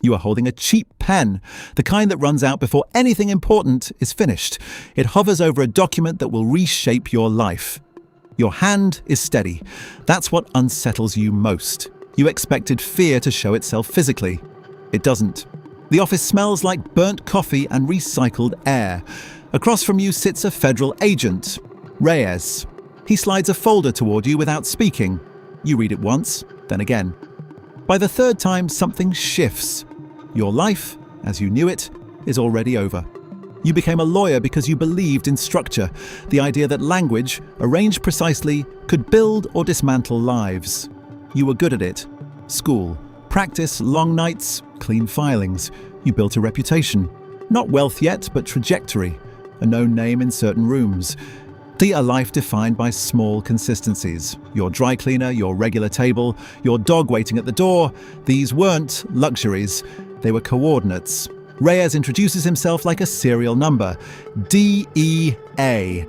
You are holding a cheap pen, the kind that runs out before anything important is finished. It hovers over a document that will reshape your life. Your hand is steady. That's what unsettles you most. You expected fear to show itself physically. It doesn't. The office smells like burnt coffee and recycled air. Across from you sits a federal agent, Reyes. He slides a folder toward you without speaking. You read it once, then again. By the third time, something shifts. Your life, as you knew it, is already over. You became a lawyer because you believed in structure, the idea that language, arranged precisely, could build or dismantle lives. You were good at it. School, practice, long nights, clean filings. You built a reputation. Not wealth yet, but trajectory. A known name in certain rooms. A life defined by small consistencies. Your dry cleaner, your regular table, your dog waiting at the door. These weren't luxuries. They were coordinates. Reyes introduces himself like a serial number. DEA.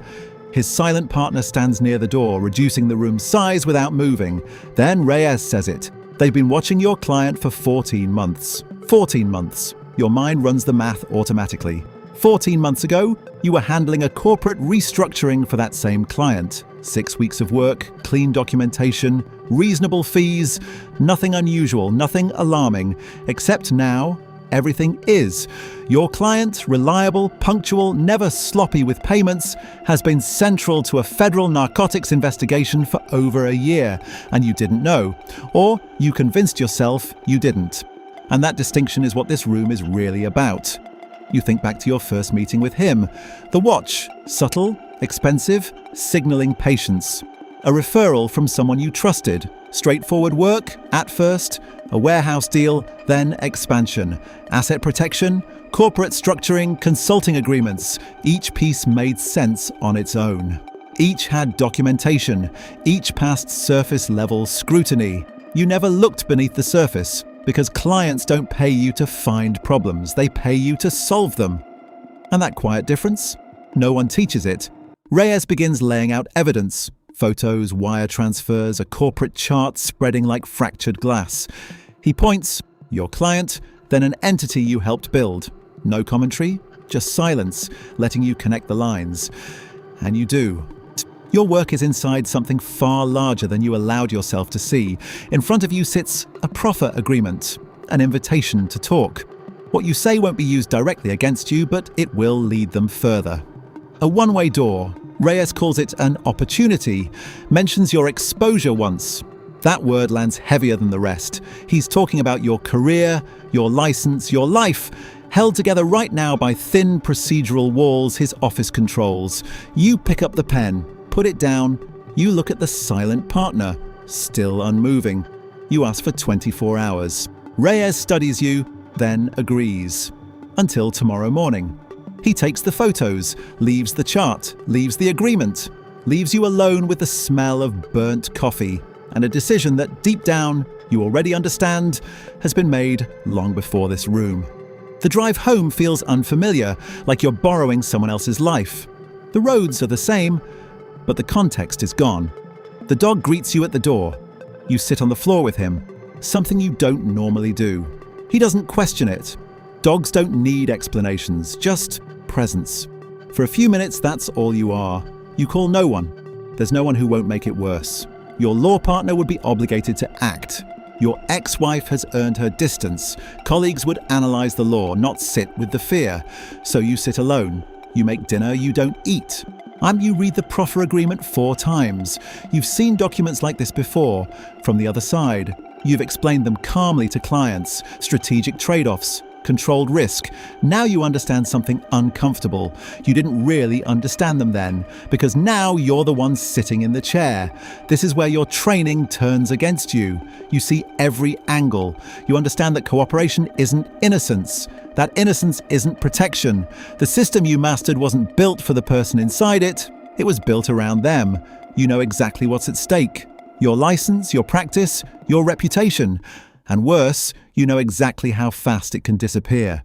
His silent partner stands near the door, reducing the room's size without moving. Then Reyes says it. They've been watching your client for 14 months. 14 months. Your mind runs the math automatically. 14 months ago, you were handling a corporate restructuring for that same client. 6 weeks of work, clean documentation, reasonable fees, nothing unusual, nothing alarming, except now, everything is. Your client, reliable, punctual, never sloppy with payments, has been central to a federal narcotics investigation for over a year, and you didn't know. Or you convinced yourself you didn't. And that distinction is what this room is really about. You think back to your first meeting with him. The watch, subtle, expensive, signaling patience. A referral from someone you trusted. Straightforward work, at first. A warehouse deal, then expansion. Asset protection, corporate structuring, consulting agreements. Each piece made sense on its own. Each had documentation. Each passed surface-level scrutiny. You never looked beneath the surface. Because clients don't pay you to find problems, they pay you to solve them. And that quiet difference? No one teaches it. Reyes begins laying out evidence. Photos, wire transfers, a corporate chart spreading like fractured glass. He points, your client, then an entity you helped build. No commentary, just silence, letting you connect the lines. And you do. Your work is inside something far larger than you allowed yourself to see. In front of you sits a proffer agreement, an invitation to talk. What you say won't be used directly against you, but it will lead them further. A one-way door. Reyes calls it an opportunity, mentions your exposure once. That word lands heavier than the rest. He's talking about your career, your license, your life, held together right now by thin procedural walls his office controls. You pick up the pen. Put it down, you look at the silent partner, still unmoving. You ask for 24 hours. Reyes studies you, then agrees. Until tomorrow morning. He takes the photos, leaves the chart, leaves the agreement, leaves you alone with the smell of burnt coffee, and a decision that deep down, you already understand, has been made long before this room. The drive home feels unfamiliar, like you're borrowing someone else's life. The roads are the same, but the context is gone. The dog greets you at the door. You sit on the floor with him, something you don't normally do. He doesn't question it. Dogs don't need explanations, just presence. For a few minutes, that's all you are. You call no one. There's no one who won't make it worse. Your law partner would be obligated to act. Your ex-wife has earned her distance. Colleagues would analyze the law, not sit with the fear. So you sit alone. You make dinner you don't eat. You read the proffer agreement 4 times. You've seen documents like this before, from the other side. You've explained them calmly to clients, strategic trade-offs, controlled risk. Now you understand something uncomfortable. You didn't really understand them then, because now you're the one sitting in the chair. This is where your training turns against you. You see every angle. You understand that cooperation isn't innocence. That innocence isn't protection. The system you mastered wasn't built for the person inside it. It was built around them. You know exactly what's at stake. Your license, your practice, your reputation. And worse, you know exactly how fast it can disappear.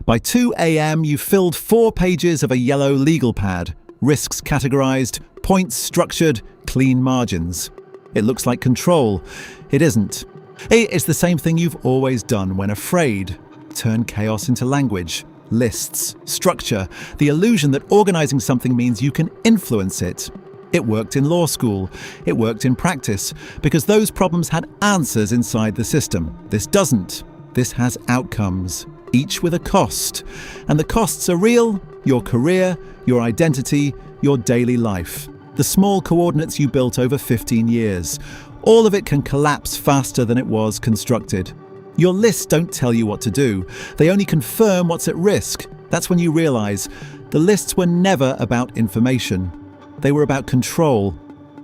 By 2 a.m., you filled 4 pages of a yellow legal pad. Risks categorized, points structured, clean margins. It looks like control. It isn't. It's the same thing you've always done when afraid. turn chaos into language, lists, structure, the illusion that organizing something means you can influence it. It worked in law school. It worked in practice, because those problems had answers inside the system. This doesn't. This has outcomes, each with a cost. And the costs are real: your career, your identity, your daily life. The small coordinates you built over 15 years. All of it can collapse faster than it was constructed. Your lists don't tell you what to do. They only confirm what's at risk. That's when you realize the lists were never about information. They were about control,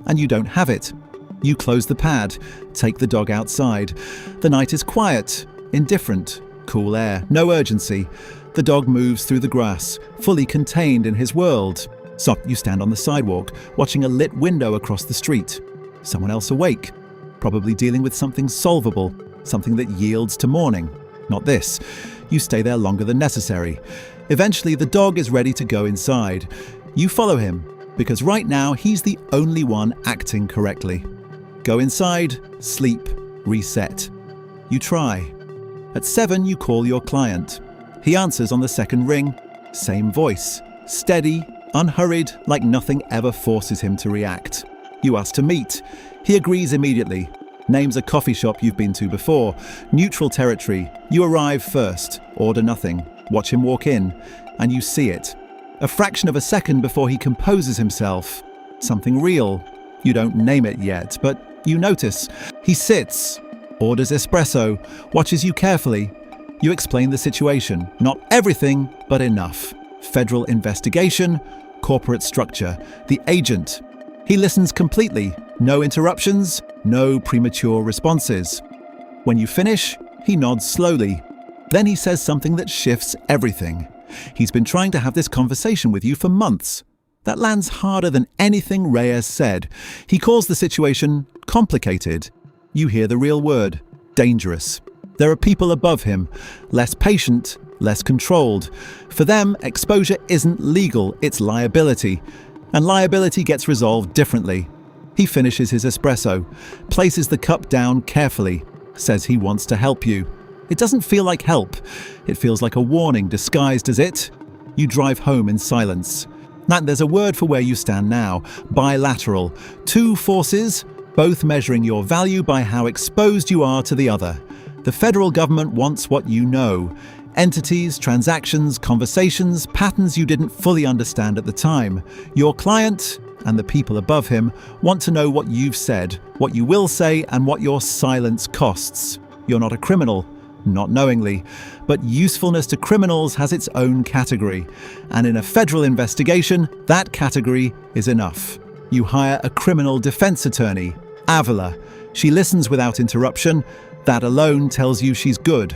and you don't have it. You close the pad, take the dog outside. The night is quiet, indifferent, cool air, no urgency. The dog moves through the grass, fully contained in his world. So you stand on the sidewalk, watching a lit window across the street. Someone else awake, probably dealing with something solvable, something that yields to morning. Not this. You stay there longer than necessary. Eventually, the dog is ready to go inside. You follow him, because right now he's the only one acting correctly. Go inside, sleep, reset. You try. At 7, you call your client. He answers on the second ring. Same voice. Steady, unhurried, like nothing ever forces him to react. You ask to meet. He agrees immediately. Names a coffee shop you've been to before. Neutral territory. You arrive first. Order nothing. Watch him walk in. And you see it. A fraction of a second before he composes himself. Something real. You don't name it yet, but you notice. He sits, orders espresso, watches you carefully. You explain the situation. Not everything, but enough. Federal investigation, corporate structure, the agent. He listens completely. No interruptions, no premature responses. When you finish, he nods slowly. Then he says something that shifts everything. He's been trying to have this conversation with you for months. That lands harder than anything Reyes said. He calls the situation complicated. You hear the real word: dangerous. There are people above him, less patient, less controlled. For them, exposure isn't legal, it's liability. And liability gets resolved differently. He finishes his espresso, places the cup down carefully, says he wants to help you. It doesn't feel like help. It feels like a warning disguised as it. You drive home in silence. Now, there's a word for where you stand now: bilateral. Two forces, both measuring your value by how exposed you are to the other. The federal government wants what you know. Entities, transactions, conversations, patterns you didn't fully understand at the time. Your client, and the people above him, want to know what you've said, what you will say, and what your silence costs. You're not a criminal. Not knowingly, but usefulness to criminals has its own category, and in a federal investigation, that category is enough. You hire a criminal defense attorney, Avila. She listens without interruption. That alone tells you she's good.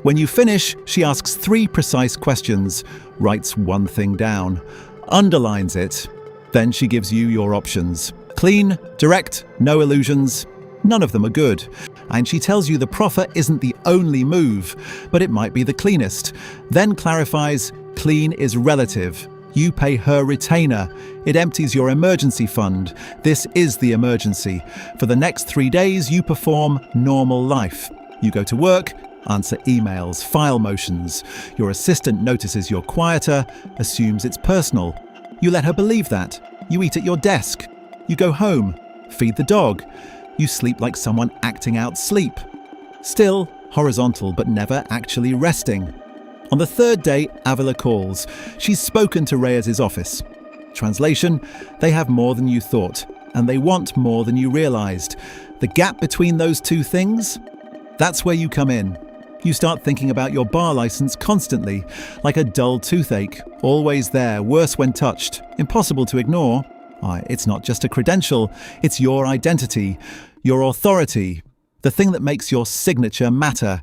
When you finish, she asks 3 precise questions, writes one thing down, underlines it. Then she gives you your options. Clean, direct, no illusions. None of them are good. And she tells you the proffer isn't the only move, but it might be the cleanest. Then clarifies, clean is relative. You pay her retainer. It empties your emergency fund. This is the emergency. For the next 3 days, you perform normal life. You go to work, answer emails, file motions. Your assistant notices you're quieter, assumes it's personal. You let her believe that. You eat at your desk. You go home, feed the dog. You sleep like someone acting out sleep. Still horizontal, but never actually resting. On the 3rd day, Avila calls. She's spoken to Reyes' office. Translation: they have more than you thought, and they want more than you realized. The gap between those two things? That's where you come in. You start thinking about your bar license constantly, like a dull toothache, always there, worse when touched, impossible to ignore. It's not just a credential, it's your identity, your authority, the thing that makes your signature matter.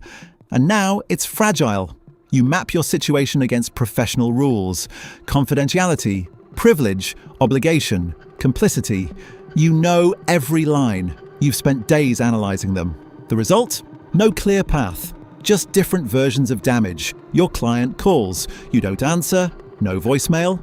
And now it's fragile. You map your situation against professional rules, confidentiality, privilege, obligation, complicity. You know every line. You've spent days analyzing them. The result? No clear path. Just different versions of damage. Your client calls. You don't answer. No voicemail.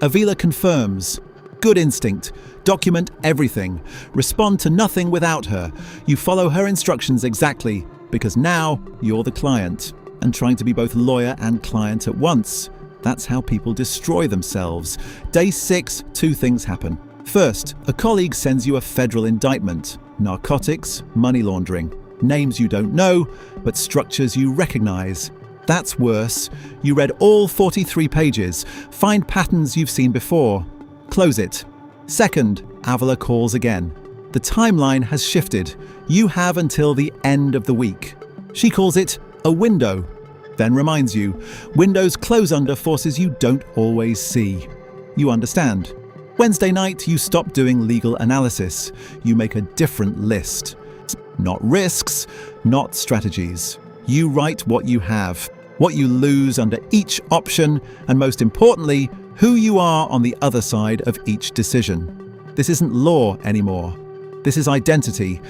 Avila confirms. Good instinct. Document everything. Respond to nothing without her. You follow her instructions exactly, because now you're the client. and trying to be both lawyer and client at once. That's how people destroy themselves. Day 6, 2 things happen. First, a colleague sends you a federal indictment. Narcotics, money laundering. Names you don't know, but structures you recognize. That's worse. You read all 43 pages. Find patterns you've seen before. Close it. Second, Avila calls again. The timeline has shifted. You have until the end of the week. She calls it a window, then reminds you, windows close under forces you don't always see. You understand. Wednesday night, you stop doing legal analysis. You make a different list. Not risks, not strategies. You write what you have, what you lose under each option, and most importantly, who you are on the other side of each decision. This isn't law anymore. This is identity,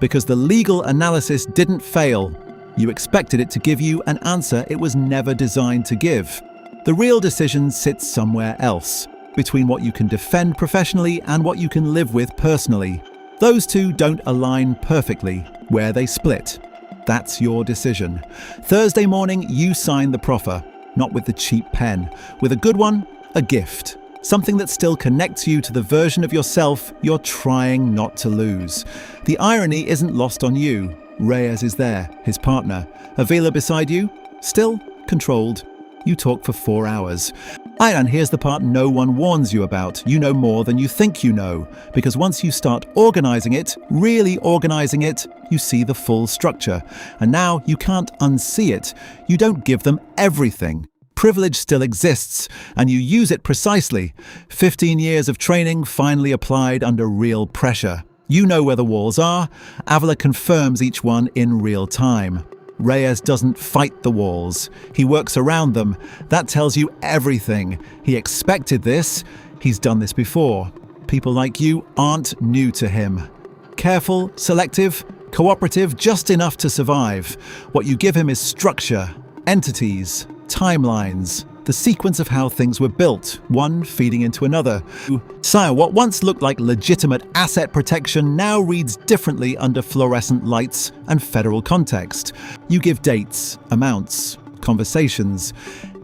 because the legal analysis didn't fail. You expected it to give you an answer it was never designed to give. The real decision sits somewhere else, between what you can defend professionally and what you can live with personally. Those two don't align perfectly. Where they split, that's your decision. Thursday morning, you sign the proffer, not with the cheap pen. With a good one, a gift. Something that still connects you to the version of yourself you're trying not to lose. The irony isn't lost on you. Reyes is there, his partner. Avila beside you, still controlled. You talk for 4 hours. And here's the part no one warns you about. You know more than you think you know. Because once you start organizing it, really organizing it, you see the full structure. And now you can't unsee it. You don't give them everything. Privilege still exists, and you use it precisely. 15 years of training finally applied under real pressure. You know where the walls are. Avila confirms each one in real time. Reyes doesn't fight the walls. He works around them. That tells you everything. He expected this. He's done this before. People like you aren't new to him. Careful, selective, cooperative, just enough to survive. What you give him is structure, entities, timelines, the sequence of how things were built, one feeding into another. Sire, what once looked like legitimate asset protection now reads differently under fluorescent lights and federal context. You give dates, amounts, conversations,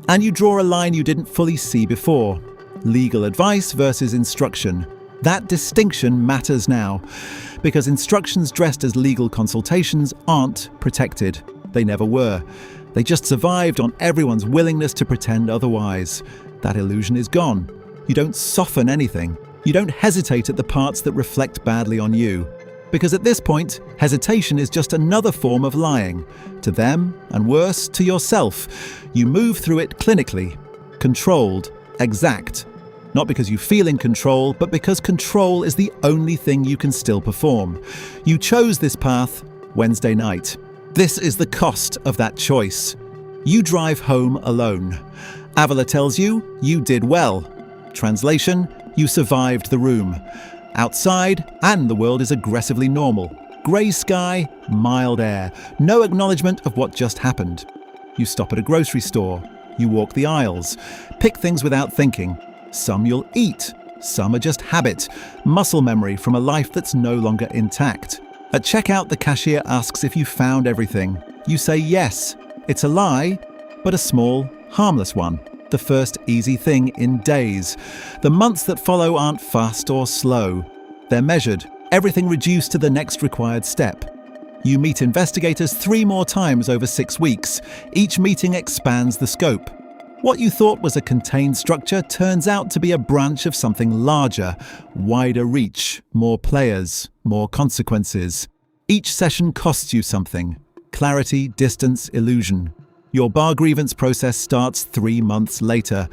and you draw a line you didn't fully see before. Legal advice versus instruction. That distinction matters now, because instructions dressed as legal consultations aren't protected. They never were. They just survived on everyone's willingness to pretend otherwise. That illusion is gone. You don't soften anything. You don't hesitate at the parts that reflect badly on you. Because at this point, hesitation is just another form of lying. To them, and worse, to yourself. You move through it clinically. Controlled. Exact. Not because you feel in control, but because control is the only thing you can still perform. You chose this path Wednesday night. This is the cost of that choice. You drive home alone. Avila tells you, you did well. Translation, you survived the room. Outside, and the world is aggressively normal. Grey sky, mild air. No acknowledgement of what just happened. You stop at a grocery store. You walk the aisles. Pick things without thinking. Some you'll eat. Some are just habit. Muscle memory from a life that's no longer intact. At checkout, the cashier asks if you found everything. You say yes. It's a lie, but a small, harmless one. The first easy thing in days. The months that follow aren't fast or slow. They're measured. Everything reduced to the next required step. You meet investigators 3 more times over 6 weeks. Each meeting expands the scope. What you thought was a contained structure turns out to be a branch of something larger, wider reach, more players, more consequences. Each session costs you something. Clarity, distance, illusion. Your bar grievance process starts 3 months later.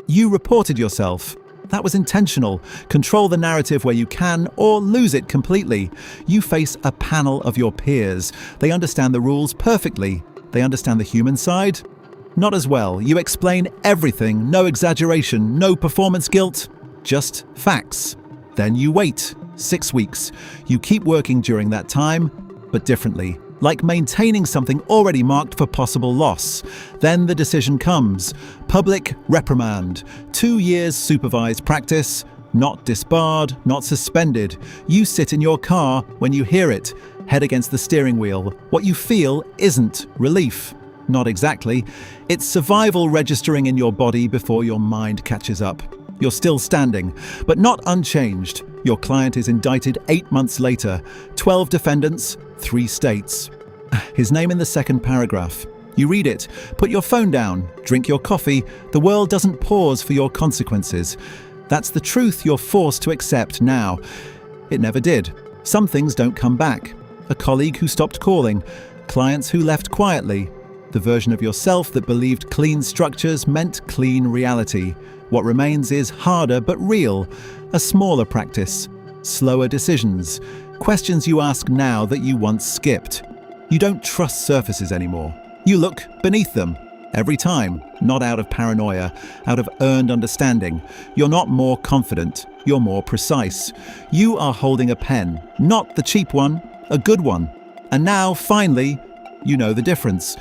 You reported yourself. That was intentional. Control the narrative where you can, or lose it completely. You face a panel of your peers. They understand the rules perfectly. They understand the human side. Not as well. You explain everything, no exaggeration, no performance guilt, just facts. Then you wait 6 weeks. You keep working during that time, but differently, like maintaining something already marked for possible loss. Then the decision comes. Public reprimand. 2 years supervised practice. Not disbarred, not suspended. You sit in your car when you hear it, head against the steering wheel. What you feel isn't relief. Not exactly. It's survival registering in your body before your mind catches up. You're still standing, but not unchanged. Your client is indicted 8 months later. 12 defendants, 3 states. His name in the second paragraph. You read it, put your phone down, drink your coffee. The world doesn't pause for your consequences. That's the truth you're forced to accept now. It never did. Some things don't come back. A colleague who stopped calling, clients who left quietly, the version of yourself that believed clean structures meant clean reality. What remains is harder but real, a smaller practice, slower decisions, questions you ask now that you once skipped. You don't trust surfaces anymore. You look beneath them. Every time, not out of paranoia, out of earned understanding. You're not more confident, you're more precise. You are holding a pen, not the cheap one, a good one. And now, finally, you know the difference.